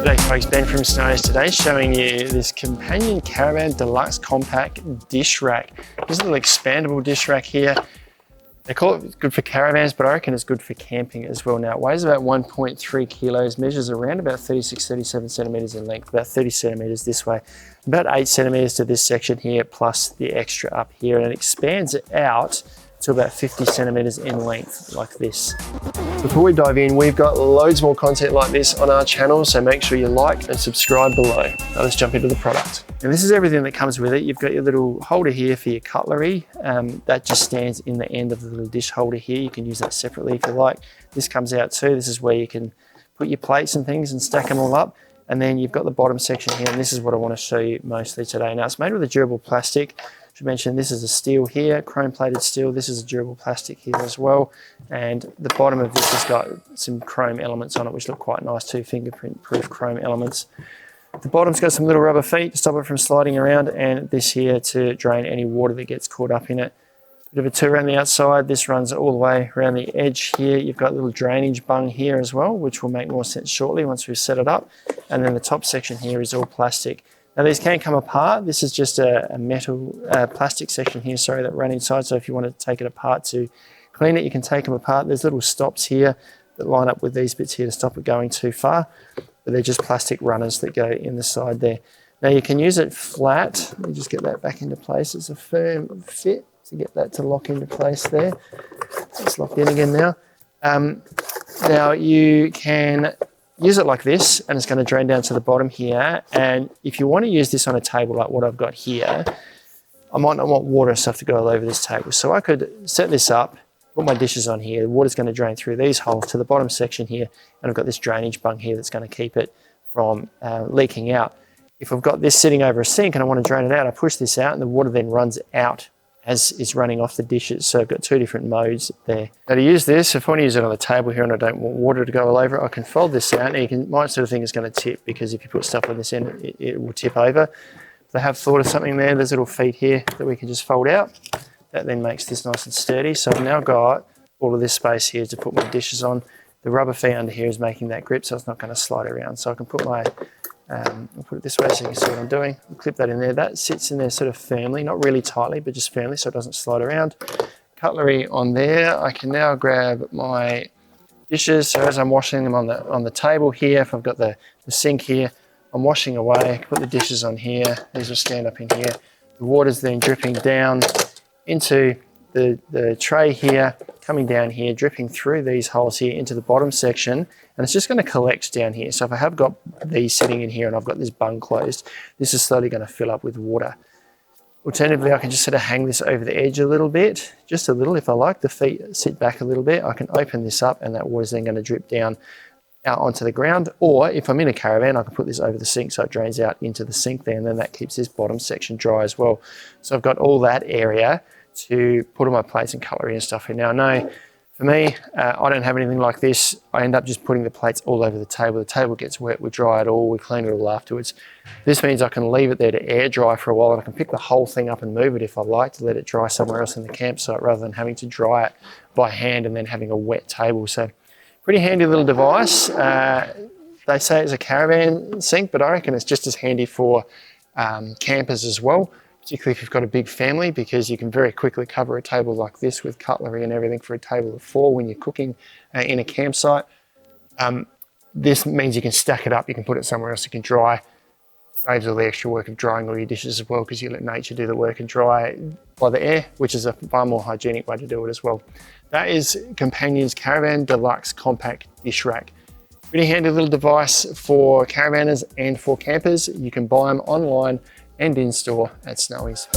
G'day folks, Ben from Snows today, showing you this Companion Caravan Deluxe Compact Dish Rack. This is a little expandable dish rack here. They call it good for caravans, but I reckon it's good for camping as well. Now it weighs about 1.3 kilos, measures around about 36, 37 centimeters in length, about 30 centimeters this way, about 8 centimeters to this section here, plus the extra up here, and it expands it out to about 50 centimeters in length like this. Before we dive in, we've got loads more content like this on our channel, so make sure you like and subscribe below. Now let's jump into the product. And this is everything that comes with it. You've got your little holder here for your cutlery. That just stands in the end of the little dish holder here. You can use that separately if you like. This comes out too. This is where you can put your plates and things and stack them all up. And then you've got the bottom section here, and this is what I want to show you mostly today. Now it's made with a durable plastic. I should mention this is a steel here, chrome plated steel. This is a durable plastic here as well. And the bottom of this has got some chrome elements on it, which look quite nice too, fingerprint-proof chrome elements. The bottom's got some little rubber feet to stop it from sliding around, and this here to drain any water that gets caught up in it. Bit of a tour around the outside. This runs all the way around the edge here. You've got a little drainage bung here as well, which will make more sense shortly once we've set it up. And then the top section here is all plastic. Now these can come apart. This is just a metal plastic section here, sorry, that run inside. So if you want to take it apart to clean it, you can take them apart. There's little stops here that line up with these bits here to stop it going too far. But they're just plastic runners that go in the side there. Now you can use it flat. Let me just get that back into place. It's a firm fit to get that to lock into place there. It's locked in again now. Now you can use it like this, and it's going to drain down to the bottom here. And if you want to use this on a table like what I've got here, I might not want water and stuff to go all over this table. So I could set this up, put my dishes on here. The water's going to drain through these holes to the bottom section here. And I've got this drainage bung here that's going to keep it from leaking out. If I've got this sitting over a sink and I want to drain it out, I push this out and the water then runs out as it's running off the dishes. So I've got two different modes there. Now to use this, if I want to use it on the table here and I don't want water to go all over it, I can fold this out, and you can, my sort of thing is going to tip, because if you put stuff on this end, it will tip over. If I have thought of something there, there's little feet here that we can just fold out. That then makes this nice and sturdy. So I've now got all of this space here to put my dishes on. The rubber feet under here is making that grip, so it's not going to slide around. So I can put my, I'll put it this way so you can see what I'm doing. I'll clip that in there. That sits in there sort of firmly, not really tightly, but just firmly so it doesn't slide around. Cutlery on there. I can now grab my dishes. So as I'm washing them on the table here, if I've got the sink here, I'm washing away, put the dishes on here. These will stand up in here. The water's then dripping down into the tray here, coming down here, dripping through these holes here into the bottom section, and it's just going to collect down here. So if I have got these sitting in here and I've got this bung closed, this is slowly going to fill up with water. Alternatively, I can just sort of hang this over the edge a little bit, just a little if I like. The feet sit back a little bit. I can open this up and that water's then going to drip down out onto the ground. Or if I'm in a caravan, I can put this over the sink so it drains out into the sink there, and then that keeps this bottom section dry as well. So I've got all that area to put all my plates and cutlery and stuff in. Now I know for me, I don't have anything like this. I end up just putting the plates all over the table. The table gets wet, we dry it all, we clean it all afterwards. This means I can leave it there to air dry for a while, and I can pick the whole thing up and move it if I like, to let it dry somewhere else in the campsite rather than having to dry it by hand and then having a wet table. So pretty handy little device. They say it's a caravan sink, but I reckon it's just as handy for campers as well, particularly if you've got a big family, because you can very quickly cover a table like this with cutlery and everything for a table of 4 when you're cooking in a campsite. This means you can stack it up, you can put it somewhere else, it can dry. Saves all the extra work of drying all your dishes as well, because you let nature do the work and dry by the air, which is a far more hygienic way to do it as well. That is Companion's Caravan Deluxe Compact Dish Rack. Pretty handy little device for caravanners and for campers. You can buy them online and in store at Snowy's.